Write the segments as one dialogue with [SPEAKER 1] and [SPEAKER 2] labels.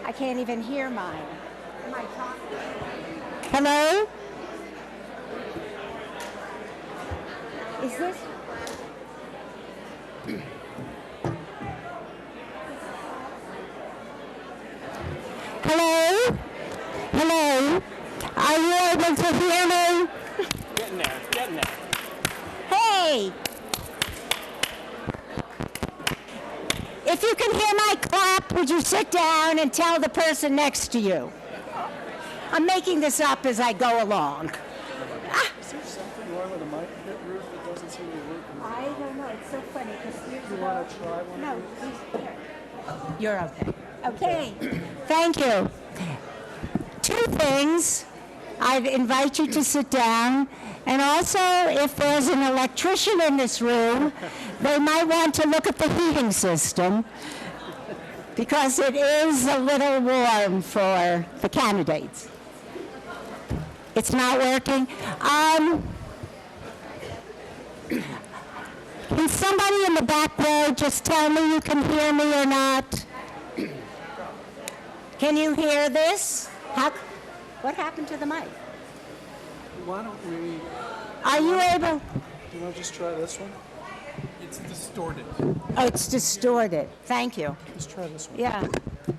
[SPEAKER 1] I can't even hear mine. Am I talking? Hello? Is this? Hello? Hello? Are you able to hear me?
[SPEAKER 2] Getting there, getting there.
[SPEAKER 1] Hey! If you can hear my clap, would you sit down and tell the person next to you? I'm making this up as I go along.
[SPEAKER 3] Is there something wrong with the mic pit roof that doesn't seem to be working?
[SPEAKER 1] I don't know. It's so funny because years
[SPEAKER 3] Do you want to try one?
[SPEAKER 1] No, please. Here. You're okay. Okay. Thank you. Two things. I'd invite you to sit down. And also, if there's an electrician in this room, they might want to look at the heating system because it is a little warm for the candidates. It's not working. Can somebody in the back row just tell me you can hear me or not? Can you hear this? What happened to the mic?
[SPEAKER 3] Why don't we...
[SPEAKER 1] Are you able?
[SPEAKER 3] You want to just try this one?
[SPEAKER 2] It's distorted.
[SPEAKER 1] Oh, it's distorted. Thank you.
[SPEAKER 3] Let's try this one.
[SPEAKER 1] Yeah.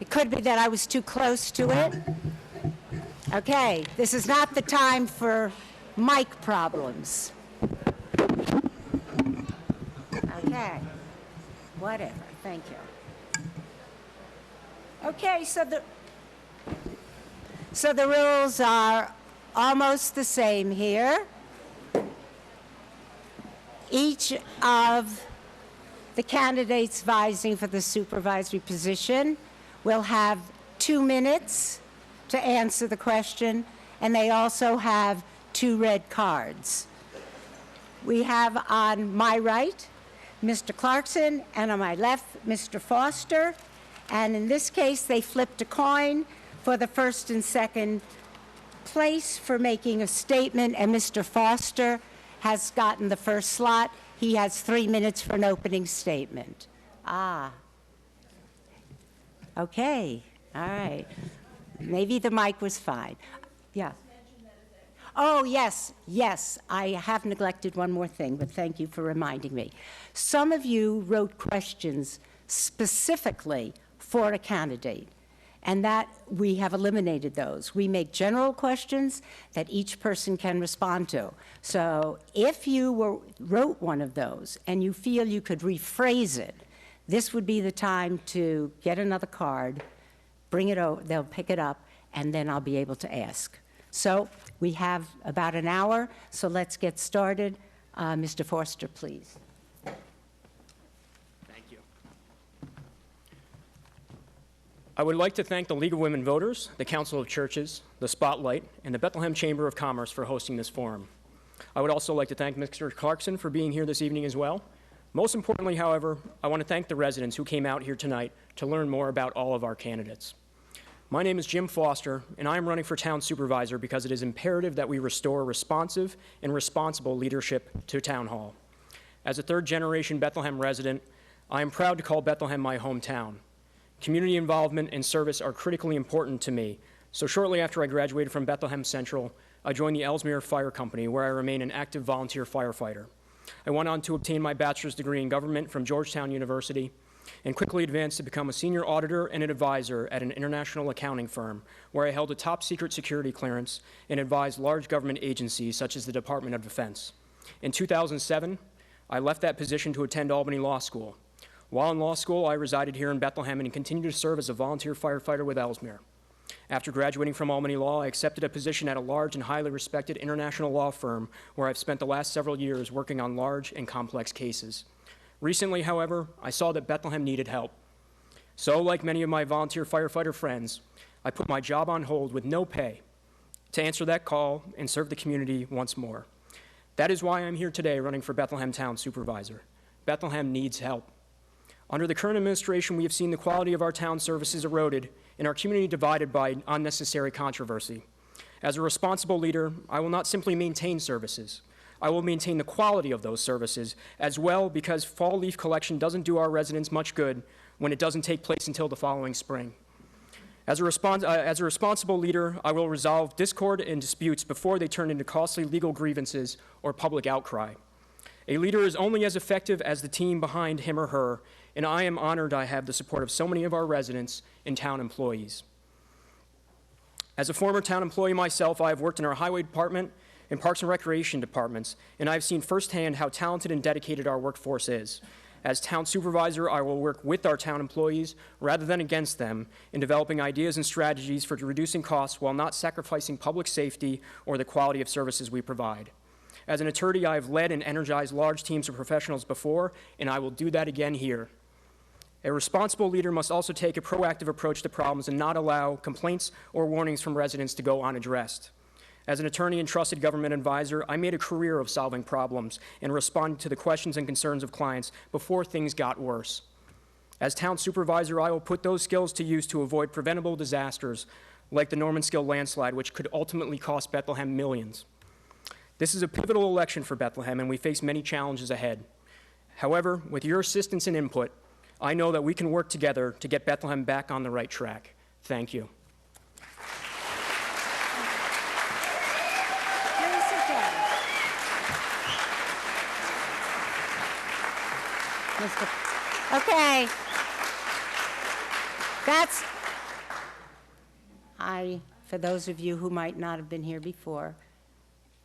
[SPEAKER 1] It could be that I was too close to it. Okay. This is not the time for mic problems. Okay. Whatever. Thank you. Okay, so the rules are almost the same here. Each of the candidates vying for the supervisory position will have 2 minutes to answer the question, and they also have 2 red cards. We have on my right Mr. Clarkson, and on my left Mr. Foster. And in this case, they flipped a coin for the first and second place for making a statement, and Mr. Foster has gotten the first slot. He has 3 minutes for an opening statement. Okay, all right. Maybe the mic was fine. Yeah. Oh, yes, I have neglected one more thing, but thank you for reminding me. Some of you wrote questions specifically for a candidate, and that we have eliminated those. We make general questions that each person can respond to. So if you wrote one of those and you feel you could rephrase it, this would be the time to get another card, bring it over, they'll pick it up, and then I'll be able to ask. So we have about an hour, so let's get started. Mr. Foster, please.
[SPEAKER 2] Thank you. I would like to thank the League of Women Voters, the Council of Churches, the Spotlight, and the Bethlehem Chamber of Commerce for hosting this forum. I would also like to thank Mr. Clarkson for being here this evening as well. Most importantly, however, I want to thank the residents who came out here tonight to learn more about all of our candidates. My name is Jim Foster, and I am running for Town Supervisor because it is imperative that we restore responsive and responsible leadership to Town Hall. As a third-generation Bethlehem resident, I am proud to call Bethlehem my hometown. Community involvement and service are critically important to me, so shortly after I graduated from Bethlehem Central, I joined the Ellesmere Fire Company, where I remain an active volunteer firefighter. I went on to obtain my bachelor's degree in government from Georgetown University and quickly advanced to become a senior auditor and an advisor at an international accounting firm, where I held a top-secret security clearance and advised large government agencies such as the Department of Defense. In 2007, I left that position to attend Albany Law School. While in law school, I resided here in Bethlehem and continued to serve as a volunteer firefighter with Ellesmere. After graduating from Albany Law, I accepted a position at a large and highly respected international law firm where I've spent the last several years working on large and complex cases. Recently, however, I saw that Bethlehem needed help. So, like many of my volunteer firefighter friends, I put my job on hold with no pay to answer that call and serve the community once more. That is why I'm here today running for Bethlehem Town Supervisor. Bethlehem needs help. Under the current administration, we have seen the quality of our town services eroded and our community divided by unnecessary controversy. As a responsible leader, I will not simply maintain services. I will maintain the quality of those services as well, because fall leaf collection doesn't do our residents much good when it doesn't take place until the following spring. As a responsible leader, I will resolve discord and disputes before they turn into costly legal grievances or public outcry. A leader is only as effective as the team behind him or her, and I am honored I have the support of so many of our residents and town employees. As a former town employee myself, I have worked in our highway department and parks and recreation departments, and I have seen firsthand how talented and dedicated our workforce is. As town supervisor, I will work with our town employees rather than against them in developing ideas and strategies for reducing costs while not sacrificing public safety or the quality of services we provide. As an attorney, I have led and energized large teams of professionals before, and I will do that again here. A responsible leader must also take a proactive approach to problems and not allow complaints or warnings from residents to go unaddressed. As an attorney and trusted government advisor, I made a career of solving problems and responding to the questions and concerns of clients before things got worse. As town supervisor, I will put those skills to use to avoid preventable disasters like the Normanskill landslide, which could ultimately cost Bethlehem millions. This is a pivotal election for Bethlehem, and we face many challenges ahead. However, with your assistance and input, I know that we can work together to get Bethlehem back on the right track. Thank you.
[SPEAKER 1] Okay. For those of you who might not have been here before,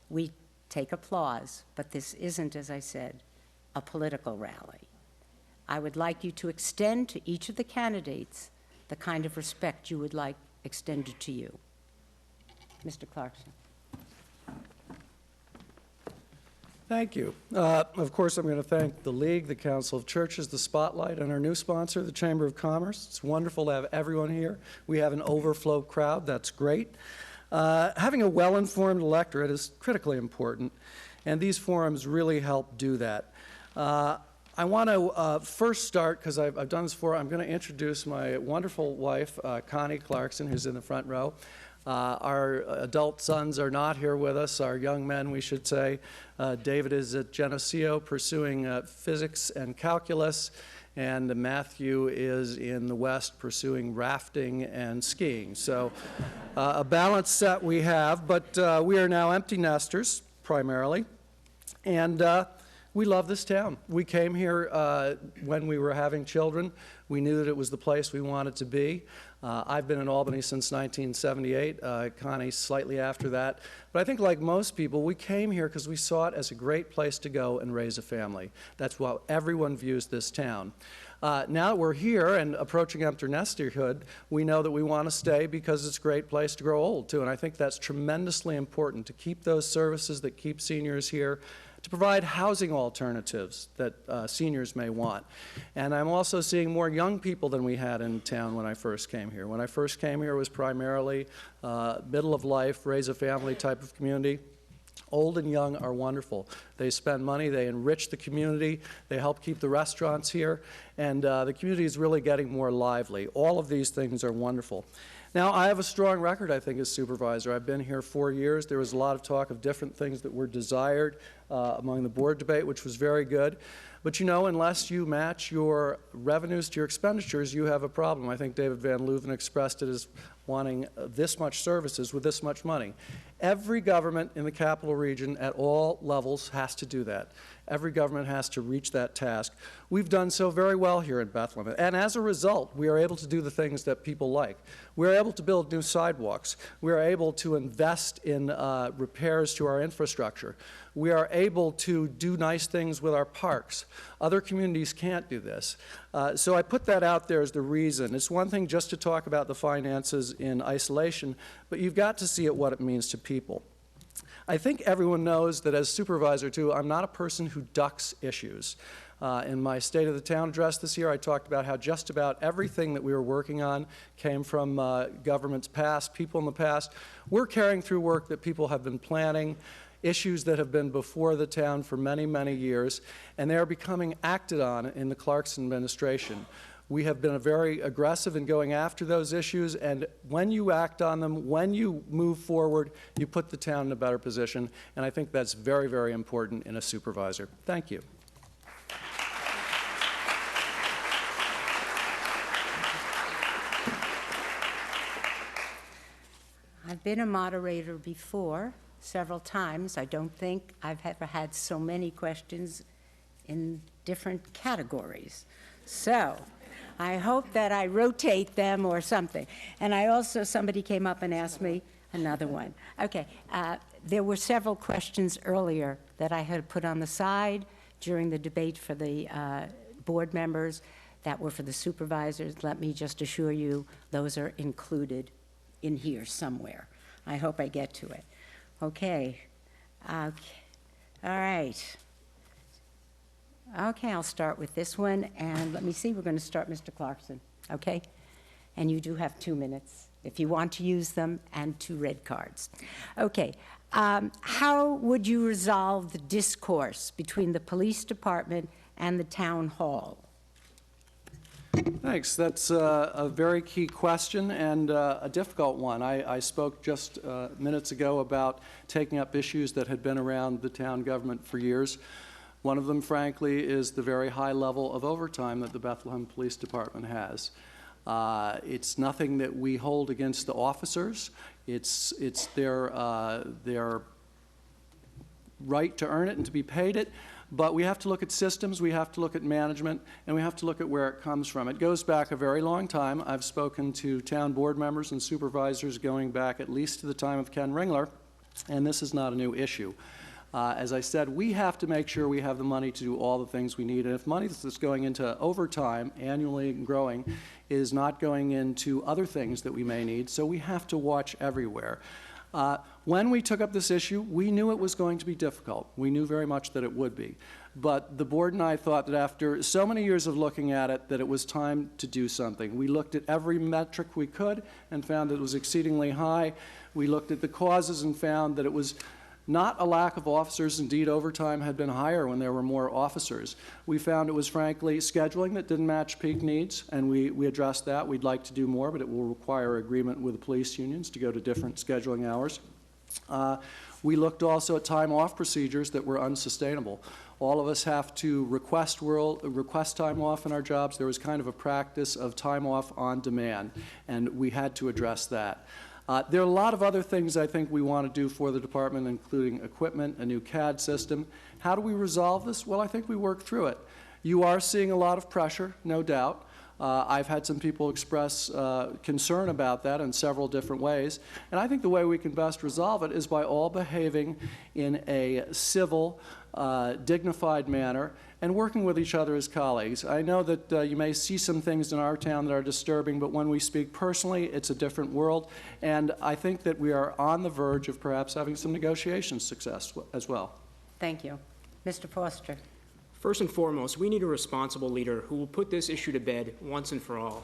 [SPEAKER 1] we take applause, but this isn't, as I said, a political rally. I would like you to extend to each of the candidates the kind of respect you would like extended to you. Mr. Clarkson.
[SPEAKER 3] Thank you. Of course, I'm going to thank the League, the Council of Churches, the Spotlight, and our new sponsor, the Chamber of Commerce. It's wonderful to have everyone here. We have an overflow crowd. That's great. Having a well-informed electorate is critically important, and these forums really help do that. I want to first start, because I've done this before, I'm going to introduce my wonderful wife, Connie Clarkson, who's in the front row. Our adult sons are not here with us, our young men, we should say. David is at Geneseo pursuing physics and calculus, and Matthew is in the West pursuing rafting and skiing. So a balanced set we have, but we are now empty nesters, primarily, and we love this town. We came here when we were having children. We knew that it was the place we wanted to be. I've been in Albany since 1978, Connie slightly after that. But I think like most people, we came here because we saw it as a great place to go and raise a family. That's how everyone views this town. Now that we're here and approaching empty nesterhood, we know that we want to stay because it's a great place to grow old, too. And I think that's tremendously important, to keep those services that keep seniors here, to provide housing alternatives that seniors may want. And I'm also seeing more young people than we had in town when I first came here. When I first came here, it was primarily middle of life, raise a family type of community. Old and young are wonderful. They spend money, they enrich the community, they help keep the restaurants here, and the community is really getting more lively. All of these things are wonderful. Now, I have a strong record, I think, as supervisor. I've been here 4 years. There was a lot of talk of different things that were desired among the board debate, which was very good. But, you know, unless you match your revenues to your expenditures, you have a problem. I think David Van Leuven expressed it as wanting this much services with this much money. Every government in the capital region at all levels has to do that. Every government has to reach that task. We've done so very well here in Bethlehem. And as a result, we are able to do the things that people like. We're able to build new sidewalks. We're able to invest in repairs to our infrastructure. We are able to do nice things with our parks. Other communities can't do this. So I put that out there as the reason. It's one thing just to talk about the finances in isolation, but you've got to see what it means to people. I think everyone knows that as supervisor, too, I'm not a person who ducks issues. In my State of the Town address this year, I talked about how just about everything that we were working on came from governments past, people in the past. We're carrying through work that people have been planning, issues that have been before the town for many, many years, and they are becoming acted on in the Clarkson administration. We have been very aggressive in going after those issues, and when you act on them, when you move forward, you put the town in a better position, and I think that's very, very important in a supervisor. Thank you.
[SPEAKER 1] I've been a moderator before, several times. I don't think I've ever had so many questions in different categories. So I hope that I rotate them or something. And I also, somebody came up and asked me another one. Okay, there were several questions earlier that I had put on the side during the debate for the board members that were for the supervisors. Let me just assure you, those are included in here somewhere. I hope I get to it. Okay. All right. Okay, I'll start with this one, and let me see, we're going to start Mr. Clarkson, okay? And you do have 2 minutes, if you want to use them, and 2 red cards. Okay, how would you resolve the discourse between the police department and the town hall?
[SPEAKER 3] Thanks. That's a very key question and a difficult one. I spoke just minutes ago about taking up issues that had been around the town government for years. One of them, frankly, is the very high level of overtime that the Bethlehem Police Department has. It's nothing that we hold against the officers. It's their right to earn it and to be paid it. But we have to look at systems, we have to look at management, and we have to look at where it comes from. It goes back a very long time. I've spoken to town board members and supervisors going back at least to the time of Ken Ringler, and this is not a new issue. As I said, we have to make sure we have the money to do all the things we need. And if money that's going into overtime, annually growing, is not going into other things that we may need, so we have to watch everywhere. When we took up this issue, we knew it was going to be difficult. We knew very much that it would be. But the board and I thought that after so many years of looking at it, that it was time to do something. We looked at every metric we could and found that it was exceedingly high. We looked at the causes and found that it was not a lack of officers. Indeed, overtime had been higher when there were more officers. We found it was, frankly, scheduling that didn't match peak needs, and we addressed that. We'd like to do more, but it will require agreement with the police unions to go to different scheduling hours. We looked also at time-off procedures that were unsustainable. All of us have to request time off in our jobs. There was kind of a practice of time off on demand, and we had to address that. There are a lot of other things I think we want to do for the department, including equipment, a new CAD system. How do we resolve this? Well, I think we work through it. You are seeing a lot of pressure, no doubt. I've had some people express concern about that in several different ways. And I think the way we can best resolve it is by all behaving in a civil, dignified manner and working with each other as colleagues. I know that you may see some things in our town that are disturbing, but when we speak personally, it's a different world. And I think that we are on the verge of perhaps having some negotiation success as well.
[SPEAKER 1] Thank you. Mr. Foster.
[SPEAKER 2] First and foremost, we need a responsible leader who will put this issue to bed once and for all.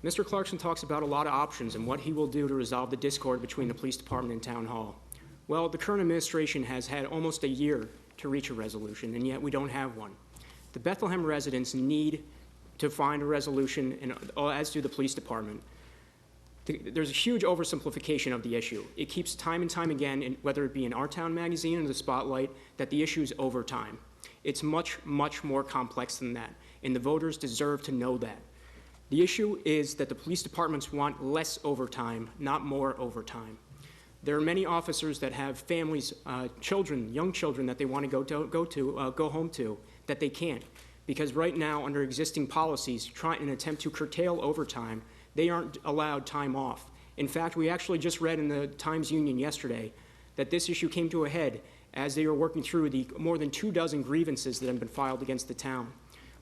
[SPEAKER 2] Mr. Clarkson talks about a lot of options and what he will do to resolve the discord between the police department and town hall. Well, the current administration has had almost a year to reach a resolution, and yet we don't have one. The Bethlehem residents need to find a resolution, and as do the police department. There's a huge oversimplification of the issue. It keeps time and time again, whether it be in our town magazine or the Spotlight, that the issue is overtime. It's much, much more complex than that, and the voters deserve to know that. The issue is that the police departments want less overtime, not more overtime. There are many officers that have families, children, young children that they want to go home to, that they can't, because right now, under existing policies, trying an attempt to curtail overtime, they aren't allowed time off. In fact, we actually just read in the Times-Union yesterday that this issue came to a head as they were working through the more than 24 grievances that have been filed against the town.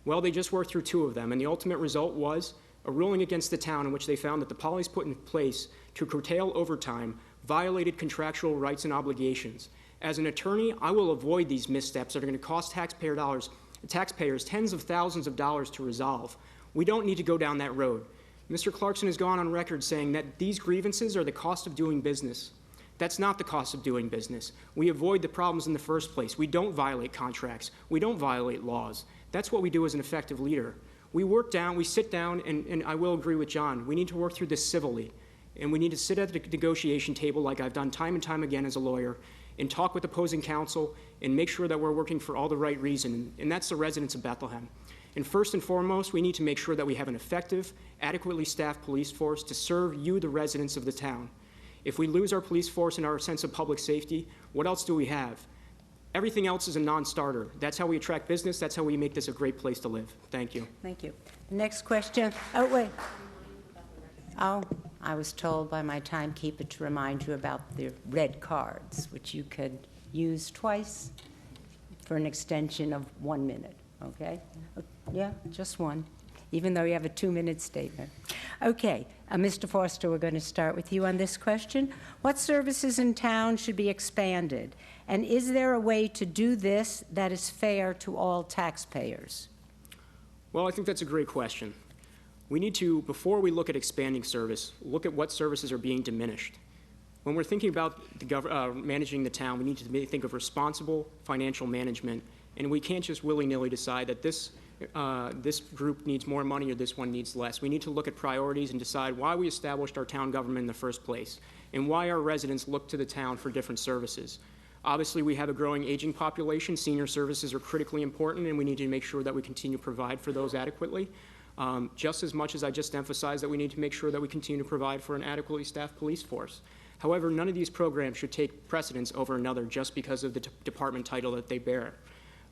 [SPEAKER 2] Well, they just worked through 2 of them, and the ultimate result was a ruling against the town in which they found that the policies put in place to curtail overtime violated contractual rights and obligations. As an attorney, I will avoid these missteps that are going to cost taxpayers tens of thousands of dollars to resolve. We don't need to go down that road. Mr. Clarkson has gone on record saying that these grievances are the cost of doing business. That's not the cost of doing business. We avoid the problems in the first place. We don't violate contracts. We don't violate laws. That's what we do as an effective leader. We sit down, and I will agree with John, we need to work through this civilly. And we need to sit at the negotiation table like I've done time and time again as a lawyer and talk with opposing counsel and make sure that we're working for all the right reason, and that's the residents of Bethlehem. And first and foremost, we need to make sure that we have an effective, adequately staffed police force to serve you, the residents of the town. If we lose our police force and our sense of public safety, what else do we have? Everything else is a non-starter. That's how we attract business. That's how we make this a great place to live. Thank you.
[SPEAKER 1] Thank you. Next question. Oh, wait. Oh, I was told by my timekeeper to remind you about the red cards, which you could use twice for an extension of 1 minute, okay? Yeah, just one, even though you have a 2-minute statement. Okay, Mr. Foster, we're going to start with you on this question. What services in town should be expanded? And is there a way to do this that is fair to all taxpayers?
[SPEAKER 2] Well, I think that's a great question. We need to, before we look at expanding service, look at what services are being diminished. When we're thinking about managing the town, we need to think of responsible financial management, and we can't just willy-nilly decide that this group needs more money or this one needs less. We need to look at priorities and decide why we established our town government in the first place and why our residents look to the town for different services. Obviously, we have a growing aging population. Senior services are critically important, and we need to make sure that we continue to provide for those adequately. Just as much as I just emphasized that we need to make sure that we continue to provide for an adequately staffed police force. However, none of these programs should take precedence over another just because of the department title that they bear.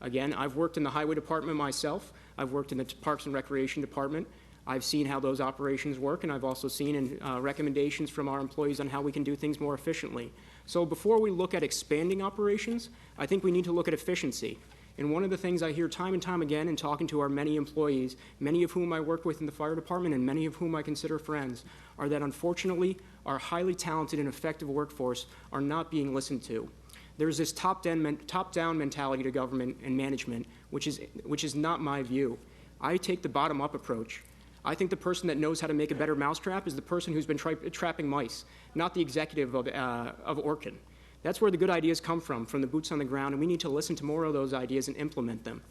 [SPEAKER 2] Again, I've worked in the highway department myself. I've worked in the Parks and Recreation department. I've seen how those operations work, and I've also seen recommendations from our employees on how we can do things more efficiently. So before we look at expanding operations, I think we need to look at efficiency. And one of the things I hear time and time again in talking to our many employees, many of whom I work with in the fire department and many of whom I consider friends, are that unfortunately our highly talented and effective workforce are not being listened to. There's this top-down mentality to government and management, which is not my view. I take the bottom-up approach. I think the person that knows how to make a better mousetrap is the person who's been trapping mice, not the executive of Orkin. That's where the good ideas come from the boots on the ground, and we need to listen to more of those ideas and implement them.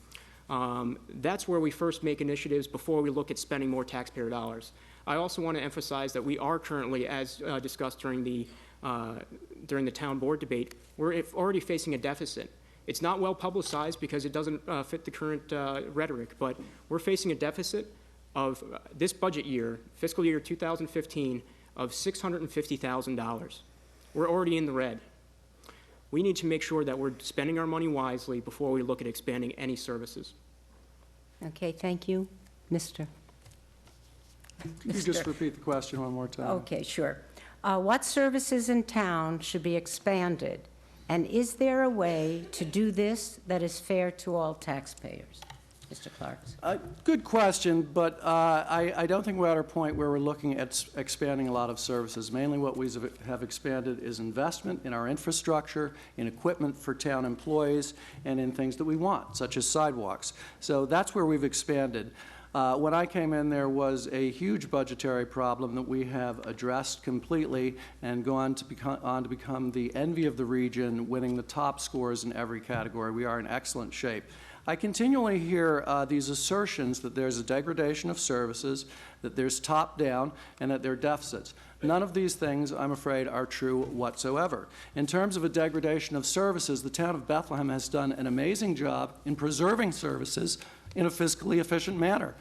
[SPEAKER 2] That's where we first make initiatives before we look at spending more taxpayer dollars. I also want to emphasize that we are currently, as discussed during the town board debate, we're already facing a deficit. It's not well publicized because it doesn't fit the current rhetoric, but we're facing a deficit of this budget year, fiscal year 2015, of $650,000. We're already in the red. We need to make sure that we're spending our money wisely before we look at expanding any services.
[SPEAKER 1] Okay, thank you. Mr.
[SPEAKER 3] Could you just repeat the question one more time?
[SPEAKER 1] Okay, sure. What services in town should be expanded? And is there a way to do this that is fair to all taxpayers? Mr. Clarkson.
[SPEAKER 3] Good question, but I don't think we're at a point where we're looking at expanding a lot of services. Mainly what we have expanded is investment in our infrastructure, in equipment for town employees, and in things that we want, such as sidewalks. So that's where we've expanded. When I came in, there was a huge budgetary problem that we have addressed completely and gone to become the envy of the region, winning the top scores in every category. We are in excellent shape. I continually hear these assertions that there's a degradation of services, that there's top-down, and that there are deficits. None of these things, I'm afraid, are true whatsoever. In terms of a degradation of services, the town of Bethlehem has done an amazing job in preserving services in a fiscally efficient manner.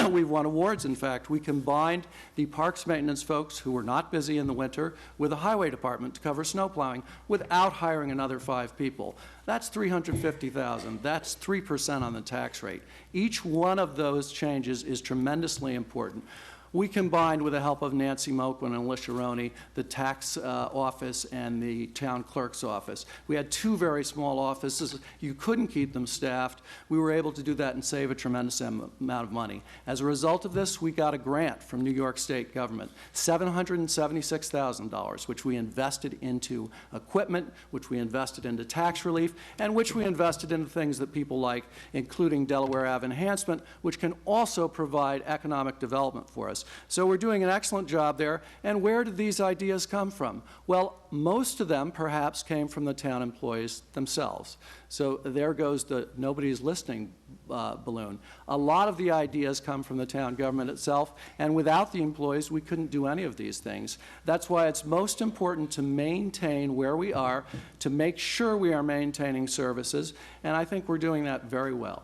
[SPEAKER 3] We've won awards, in fact. We combined the parks maintenance folks who were not busy in the winter with the highway department to cover snow plowing without hiring another 5 people. That's $350,000. That's 3% on the tax rate. Each one of those changes is tremendously important. We combined, with the help of Nancy Moquin and Alicia Roney, the tax office and the town clerk's office. We had 2 very small offices. You couldn't keep them staffed. We were able to do that and save a tremendous amount of money. As a result of this, we got a grant from New York State government, $776,000, which we invested into equipment, which we invested into tax relief, and which we invested into things that people like, including Delaware Ave enhancement, which can also provide economic development for us. So we're doing an excellent job there. And where did these ideas come from? Well, most of them perhaps came from the town employees themselves. So there goes the nobody's listening balloon. A lot of the ideas come from the town government itself, and without the employees, we couldn't do any of these things. That's why it's most important to maintain where we are, to make sure we are maintaining services, and I think we're doing that very well.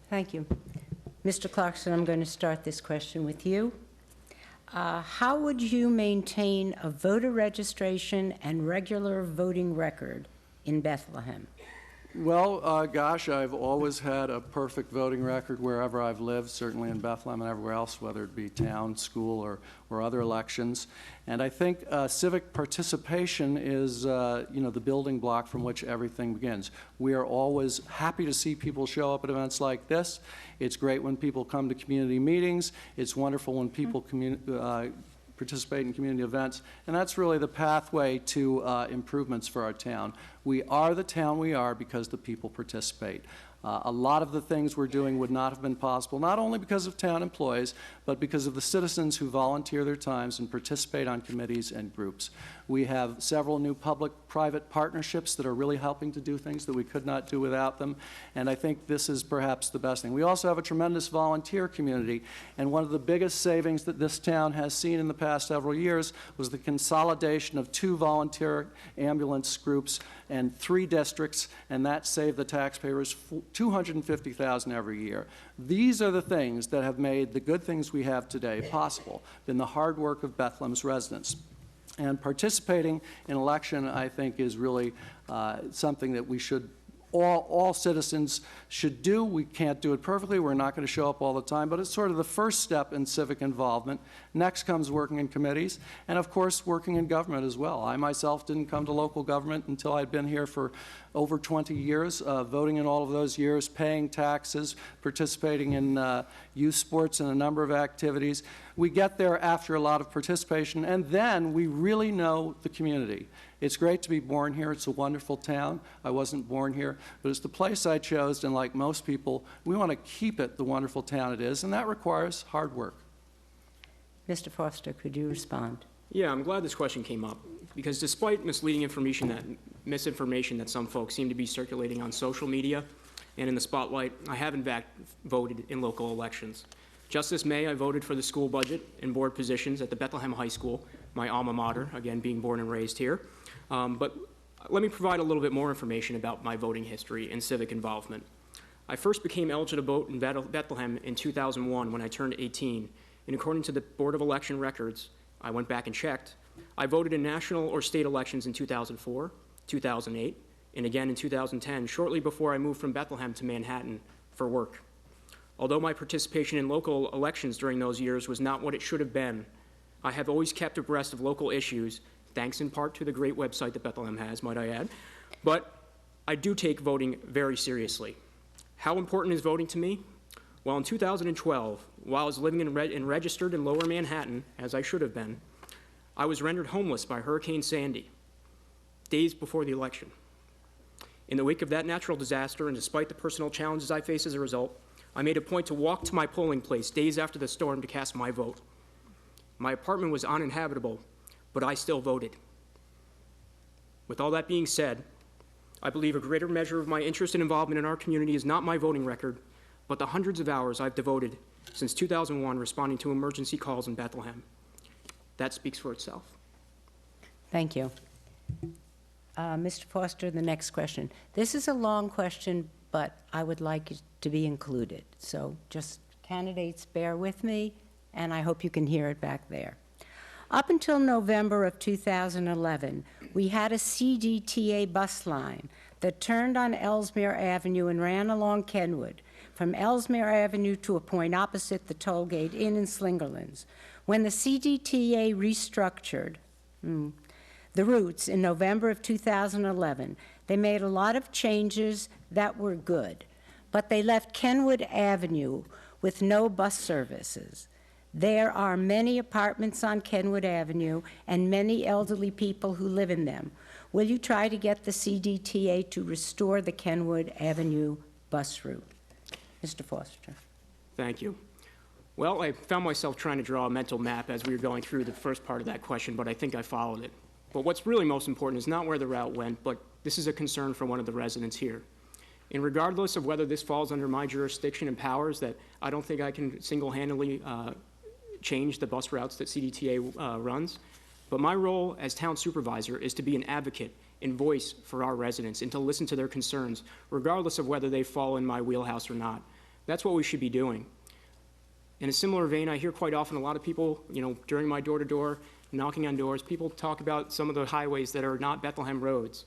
[SPEAKER 1] Thank you. Mr. Clarkson, I'm going to start this question with you. How would you maintain a voter registration and regular voting record in Bethlehem?
[SPEAKER 3] Well, gosh, I've always had a perfect voting record wherever I've lived, certainly in Bethlehem and everywhere else, whether it be town, school, or other elections. And I think civic participation is, the building block from which everything begins. We are always happy to see people show up at events like this. It's great when people come to community meetings. It's wonderful when people participate in community events, and that's really the pathway to improvements for our town. We are the town we are because the people participate. A lot of the things we're doing would not have been possible, not only because of town employees, but because of the citizens who volunteer their times and participate on committees and groups. We have several new public-private partnerships that are really helping to do things that we could not do without them, and I think this is perhaps the best thing. We also have a tremendous volunteer community, and one of the biggest savings that this town has seen in the past several years was the consolidation of 2 volunteer ambulance groups and 3 districts, and that saved the taxpayers $250,000 every year. These are the things that have made the good things we have today possible, been the hard work of Bethlehem's residents. And participating in election, I think, is really something that we should, all citizens should do. We can't do it perfectly. We're not going to show up all the time, but it's sort of the first step in civic involvement. Next comes working in committees, and of course, working in government as well. I myself didn't come to local government until I'd been here for over 20 years, voting in all of those years, paying taxes, participating in youth sports and a number of activities. We get there after a lot of participation, and then we really know the community. It's great to be born here. It's a wonderful town. I wasn't born here, but it's the place I chose, and like most people, we want to keep it the wonderful town it is, and that requires hard work.
[SPEAKER 1] Mr. Foster, could you respond?
[SPEAKER 2] Yeah, I'm glad this question came up, because despite misinformation that some folks seem to be circulating on social media and in the spotlight, I have in fact voted in local elections. Just this May, I voted for the school budget and board positions at the Bethlehem High School, my alma mater, again being born and raised here. But let me provide a little bit more information about my voting history and civic involvement. I first became eligible to vote in Bethlehem in 2001 when I turned 18, and according to the Board of Election Records, I went back and checked, I voted in national or state elections in 2004, 2008, and again in 2010, shortly before I moved from Bethlehem to Manhattan for work. Although my participation in local elections during those years was not what it should have been, I have always kept abreast of local issues, thanks in part to the great website that Bethlehem has, might I add. But I do take voting very seriously. How important is voting to me? Well, in 2012, while I was living and registered in Lower Manhattan, as I should have been, I was rendered homeless by Hurricane Sandy, days before the election. In the wake of that natural disaster, and despite the personal challenges I faced as a result, I made a point to walk to my polling place days after the storm to cast my vote. My apartment was uninhabitable, but I still voted. With all that being said, I believe a greater measure of my interest and involvement in our community is not my voting record, but the hundreds of hours I've devoted since 2001 responding to emergency calls in Bethlehem. That speaks for itself.
[SPEAKER 1] Thank you. Mr. Foster, the next question. This is a long question, but I would like it to be included. So just candidates, bear with me, and I hope you can hear it back there. Up until November of 2011, we had a CDTA bus line that turned on Ellesmere Avenue and ran along Kenwood, from Ellesmere Avenue to a point opposite the toll gate Inn in Slingerlands. When the CDTA restructured the routes in November of 2011, they made a lot of changes that were good, but they left Kenwood Avenue with no bus services. There are many apartments on Kenwood Avenue and many elderly people who live in them. Will you try to get the CDTA to restore the Kenwood Avenue bus route? Mr. Foster.
[SPEAKER 2] Thank you. Well, I found myself trying to draw a mental map as we were going through the first part of that question, but I think I followed it. But what's really most important is not where the route went, but this is a concern for one of the residents here. And regardless of whether this falls under my jurisdiction and powers, that I don't think I can single-handedly change the bus routes that CDTA runs, but my role as town supervisor is to be an advocate and voice for our residents and to listen to their concerns, regardless of whether they fall in my wheelhouse or not. That's what we should be doing. In a similar vein, I hear quite often a lot of people, during my door-to-door, knocking on doors, people talk about some of the highways that are not Bethlehem roads.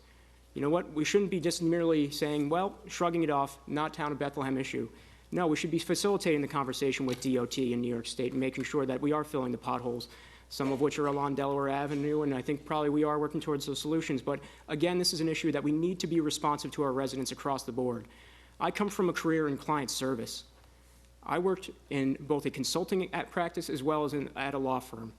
[SPEAKER 2] You know what? We shouldn't be just merely saying, well, shrugging it off, not town of Bethlehem issue. No, we should be facilitating the conversation with DOT in New York State and making sure that we are filling the potholes, some of which are along Delaware Avenue, and I think probably we are working towards those solutions. But again, this is an issue that we need to be responsive to our residents across the board. I come from a career in client service. I worked in both a consulting practice as well as at a law firm.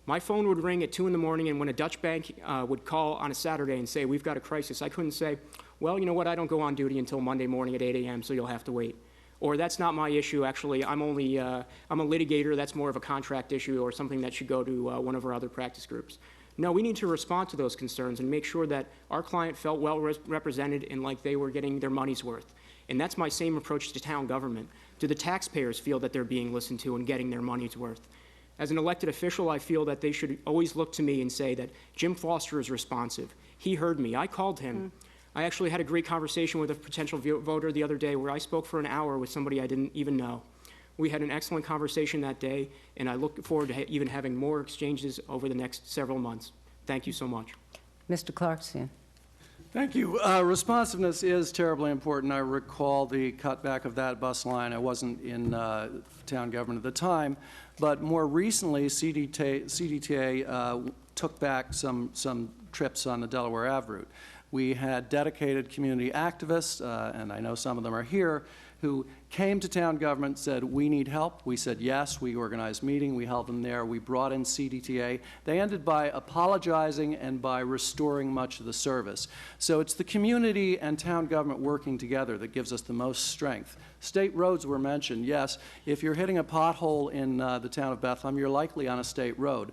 [SPEAKER 2] My phone would ring at 2 in the morning, and when a Dutch bank would call on a Saturday and say, we've got a crisis, I couldn't say, well, you know what, I don't go on duty until Monday morning at 8 a.m., so you'll have to wait. Or that's not my issue, actually, I'm a litigator, that's more of a contract issue or something that should go to one of our other practice groups. No, we need to respond to those concerns and make sure that our client felt well represented and like they were getting their money's worth. And that's my same approach to town government. Do the taxpayers feel that they're being listened to and getting their money's worth? As an elected official, I feel that they should always look to me and say that Jim Foster is responsive. He heard me. I called him. I actually had a great conversation with a potential voter the other day where I spoke for an hour with somebody I didn't even know. We had an excellent conversation that day, and I look forward to even having more exchanges over the next several months. Thank you so much.
[SPEAKER 1] Mr. Clarkson.
[SPEAKER 3] Thank you. Responsiveness is terribly important. I recall the cutback of that bus line. I wasn't in town government at the time, but more recently, CDTA took back some trips on the Delaware Ave route. We had dedicated community activists, and I know some of them are here, who came to town government, said, we need help. We said yes. We organized a meeting. We held them there. We brought in CDTA. They ended by apologizing and by restoring much of the service. So it's the community and town government working together that gives us the most strength. State roads were mentioned. Yes, if you're hitting a pothole in the town of Bethlehem, you're likely on a state road.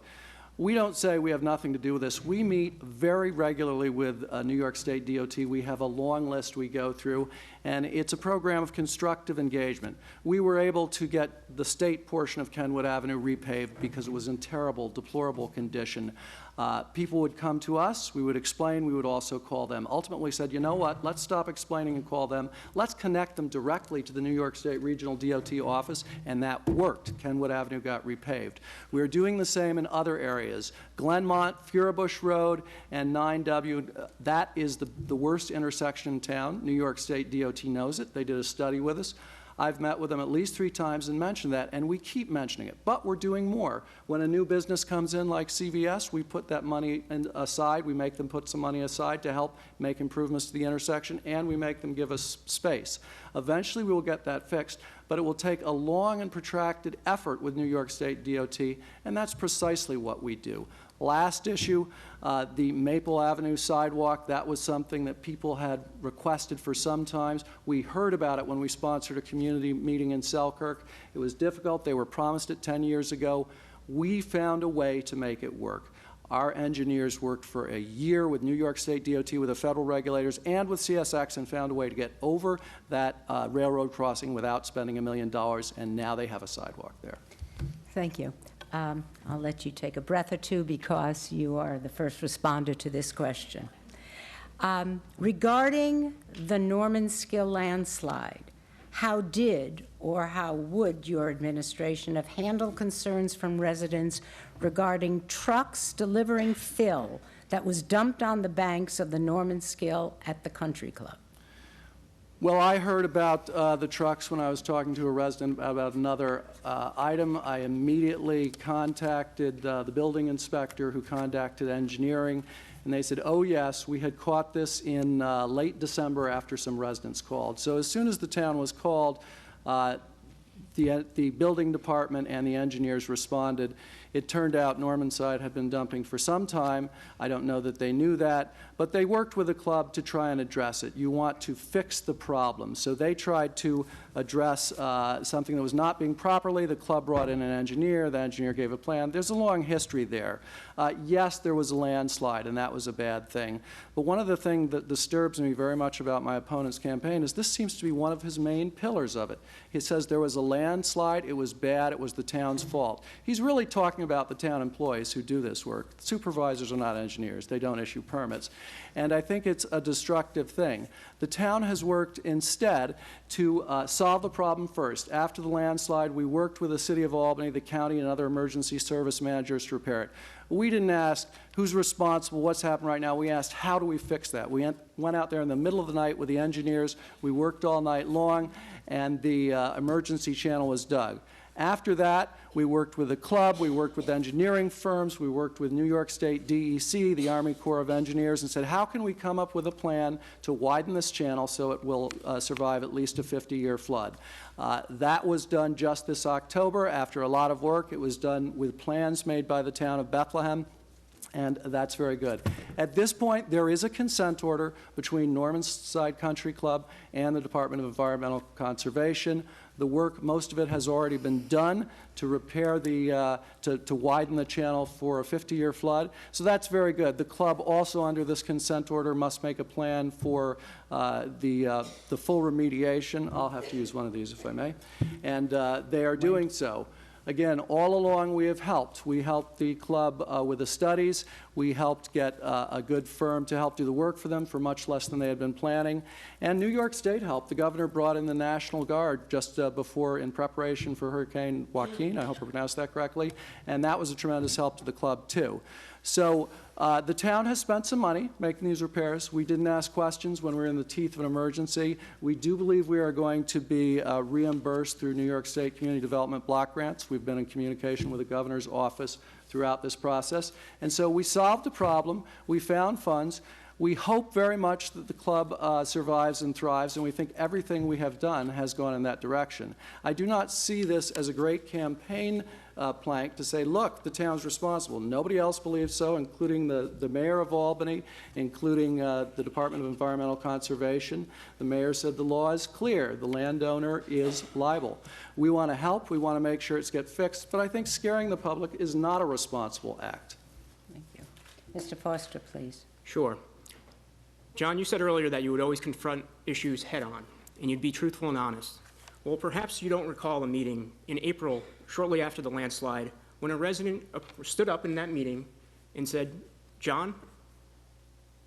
[SPEAKER 3] We don't say we have nothing to do with this. We meet very regularly with New York State DOT. We have a long list we go through, and it's a program of constructive engagement. We were able to get the state portion of Kenwood Avenue repaved because it was in terrible, deplorable condition. People would come to us, we would explain, we would also call them. Ultimately we said, you know what, let's stop explaining and call them. Let's connect them directly to the New York State Regional DOT office, and that worked. Kenwood Avenue got repaved. We're doing the same in other areas. Glenmont, Furibush Road, and 9W, that is the worst intersection in town. New York State DOT knows it. They did a study with us. I've met with them at least 3 times and mentioned that, and we keep mentioning it. But we're doing more. When a new business comes in like CVS, we put that money aside. We make them put some money aside to help make improvements to the intersection, and we make them give us space. Eventually, we will get that fixed, but it will take a long and protracted effort with New York State DOT, and that's precisely what we do. Last issue, the Maple Avenue sidewalk, that was something that people had requested for some times. We heard about it when we sponsored a community meeting in Selkirk. It was difficult. They were promised it 10 years ago. We found a way to make it work. Our engineers worked for a year with New York State DOT, with the federal regulators, and with CSX, and found a way to get over that railroad crossing without spending $1 million, and now they have a sidewalk there.
[SPEAKER 1] Thank you. I'll let you take a breath or two because you are the first responder to this question. Regarding the Normanskill landslide, how did or how would your administration have handled concerns from residents regarding trucks delivering fill that was dumped on the banks of the Normanskill at the Country Club?
[SPEAKER 3] Well, I heard about the trucks when I was talking to a resident about another item. I immediately contacted the building inspector, who contacted engineering, and they said, oh yes, we had caught this in late December after some residents called. So as soon as the town was called, the building department and the engineers responded. It turned out Normanside had been dumping for some time. I don't know that they knew that, but they worked with the club to try and address it. You want to fix the problem. So they tried to address something that was not being properly. The club brought in an engineer. The engineer gave a plan. There's a long history there. Yes, there was a landslide, and that was a bad thing. But one of the things that disturbs me very much about my opponent's campaign is this seems to be one of his main pillars of it. He says there was a landslide landslide, it was bad, it was the town's fault. He's really talking about the town employees who do this work. Supervisors are not engineers. They don't issue permits. And I think it's a destructive thing. The town has worked instead to solve the problem first. After the landslide, we worked with the City of Albany, the county, and other emergency service managers to repair it. We didn't ask who's responsible, what's happened right now. We asked, how do we fix that? We went out there in the middle of the night with the engineers. We worked all night long, and the emergency channel was dug. After that, we worked with the club, we worked with engineering firms, we worked with New York State DEC, the Army Corps of Engineers, and said, how can we come up with a plan to widen this channel so it will survive at least a 50-year flood? That was done just this October. After a lot of work, it was done with plans made by the town of Bethlehem, and that's very good. At this point, there is a consent order between Normanside Country Club and the Department of Environmental Conservation. The work, most of it has already been done to repair the, to widen the channel for a 50-year flood. So that's very good. The club also, under this consent order, must make a plan for the full remediation. I'll have to use one of these if I may. And they are doing so. Again, all along we have helped. We helped the club with the studies. We helped get a good firm to help do the work for them for much less than they had been planning. And New York State helped. The governor brought in the National Guard just before, in preparation for Hurricane Joaquin. I hope I pronounced that correctly. And that was a tremendous help to the club, too. So the town has spent some money making these repairs. We didn't ask questions when we were in the teeth of an emergency. We do believe we are going to be reimbursed through New York State Community Development Block Grants. We've been in communication with the governor's office throughout this process. And so we solved the problem. We found funds. We hope very much that the club survives and thrives, and we think everything we have done has gone in that direction. I do not see this as a great campaign plank to say, look, the town's responsible. Nobody else believes so, including the mayor of Albany, including the Department of Environmental Conservation. The mayor said the law is clear. The landowner is liable. We want to help. We want to make sure it's get fixed, but I think scaring the public is not a responsible act.
[SPEAKER 1] Thank you. Mr. Foster, please.
[SPEAKER 2] Sure. John, you said earlier that you would always confront issues head-on, and you'd be truthful and honest. Well, perhaps you don't recall a meeting in April, shortly after the landslide, when a resident stood up in that meeting and said, John,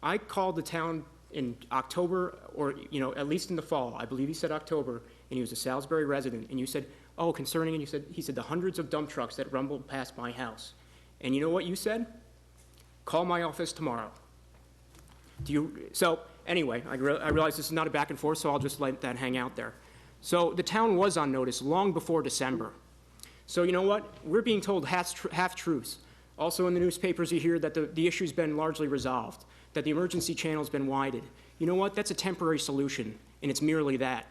[SPEAKER 2] I called the town in October, or at least in the fall, I believe he said October, and he was a Salisbury resident, and you said, oh, concerning, and he said the hundreds of dump trucks that rumbled past my house. And you know what you said? Call my office tomorrow. So anyway, I realize this is not a back and forth, so I'll just let that hang out there. So the town was on notice long before December. So you know what? We're being told half-truths. Also in the newspapers you hear that the issue's been largely resolved, that the emergency channel's been widened. You know what? That's a temporary solution, and it's merely that.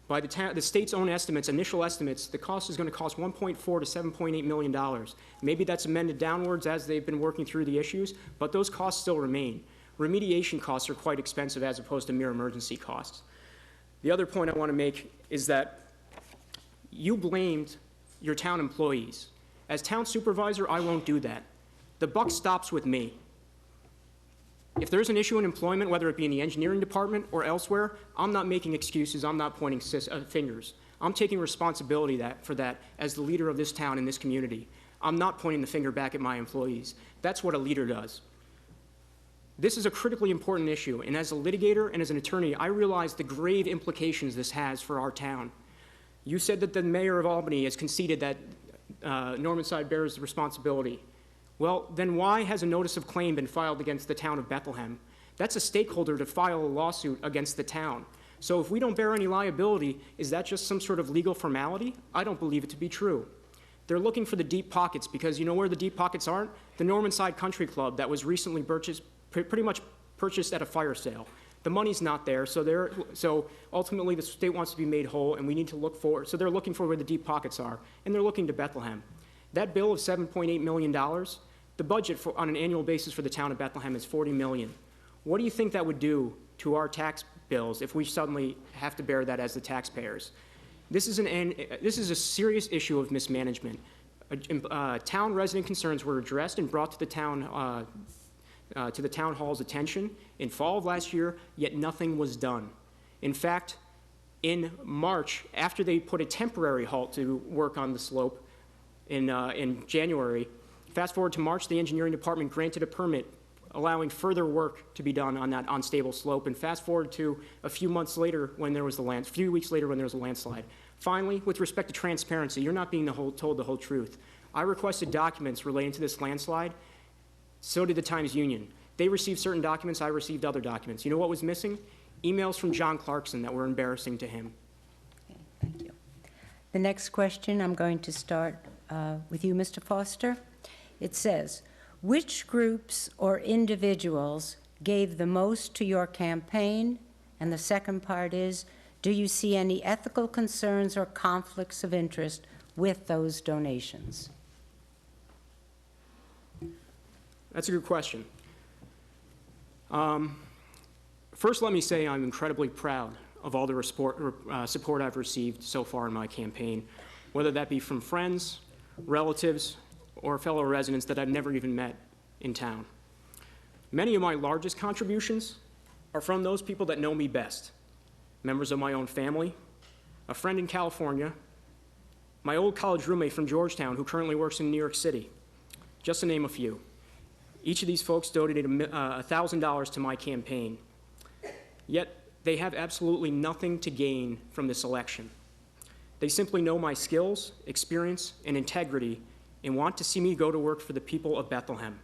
[SPEAKER 2] By the state's own estimates, initial estimates, the cost is going to cost $1.4 to $7.8 million. Maybe that's amended downwards as they've been working through the issues, but those costs still remain. Remediation costs are quite expensive as opposed to mere emergency costs. The other point I want to make is that you blamed your town employees. As town supervisor, I won't do that. The buck stops with me. If there's an issue in employment, whether it be in the engineering department or elsewhere, I'm not making excuses, I'm not pointing fingers. I'm taking responsibility for that as the leader of this town and this community. I'm not pointing the finger back at my employees. That's what a leader does. This is a critically important issue, and as a litigator and as an attorney, I realize the grave implications this has for our town. You said that the mayor of Albany has conceded that Normanside bears the responsibility. Well, then why has a notice of claim been filed against the town of Bethlehem? That's a stakeholder to file a lawsuit against the town. So if we don't bear any liability, is that just some sort of legal formality? I don't believe it to be true. They're looking for the deep pockets because you know where the deep pockets aren't? The Normanside Country Club that was recently pretty much purchased at a fire sale. The money's not there, so ultimately the state wants to be made whole, and we need to look for, so they're looking for where the deep pockets are, and they're looking to Bethlehem. That bill of $7.8 million, the budget on an annual basis for the town of Bethlehem is $40 million. What do you think that would do to our tax bills if we suddenly have to bear that as the taxpayers? This is a serious issue of mismanagement. Town resident concerns were addressed and brought to the town hall's attention in fall of last year, yet nothing was done. In fact, In March, after they put a temporary halt to work on the slope in January, fast forward to March, the engineering department granted a permit allowing further work to be done on that unstable slope. And fast forward to a few weeks later when there was a landslide. Finally, with respect to transparency, you're not being told the whole truth. I requested documents relating to this landslide. So did the Times-Union. They received certain documents, I received other documents. You know what was missing? Emails from John Clarkson that were embarrassing to him.
[SPEAKER 1] Okay, thank you. The next question, I'm going to start with you, Mr. Foster. It says, which groups or individuals gave the most to your campaign? And the second part is, do you see any ethical concerns or conflicts of interest with those donations?
[SPEAKER 2] That's a good question. First, let me say I'm incredibly proud of all the support I've received so far in my campaign, whether that be from friends, relatives, or fellow residents that I've never even met in town. Many of my largest contributions are from those people that know me best, members of my own family, a friend in California, my old college roommate from Georgetown who currently works in New York City, just to name a few. Each of these folks donated $1,000 to my campaign, yet they have absolutely nothing to gain from this election. They simply know my skills, experience, and integrity and want to see me go to work for the people of Bethlehem.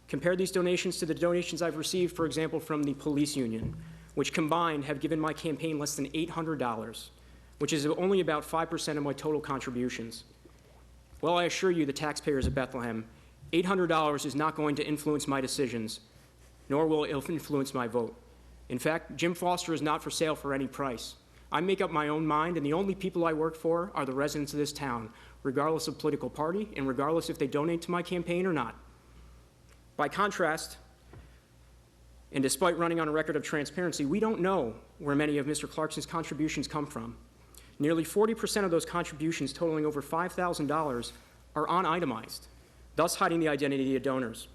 [SPEAKER 2] Compare these donations to the donations I've received, for example, from the police union, which combined have given my campaign less than $800, which is only about 5% of my total contributions. Well, I assure you, the taxpayers of Bethlehem, $800 is not going to influence my decisions, nor will it influence my vote. In fact, Jim Foster is not for sale for any price. I make up my own mind, and the only people I work for are the residents of this town, regardless of political party and regardless if they donate to my campaign or not. By contrast, and despite running on a record of transparency, we don't know where many of Mr. Clarkson's contributions come from. Nearly 40% of those contributions, totaling over $5,000, are unitemized, thus hiding the identity of donors.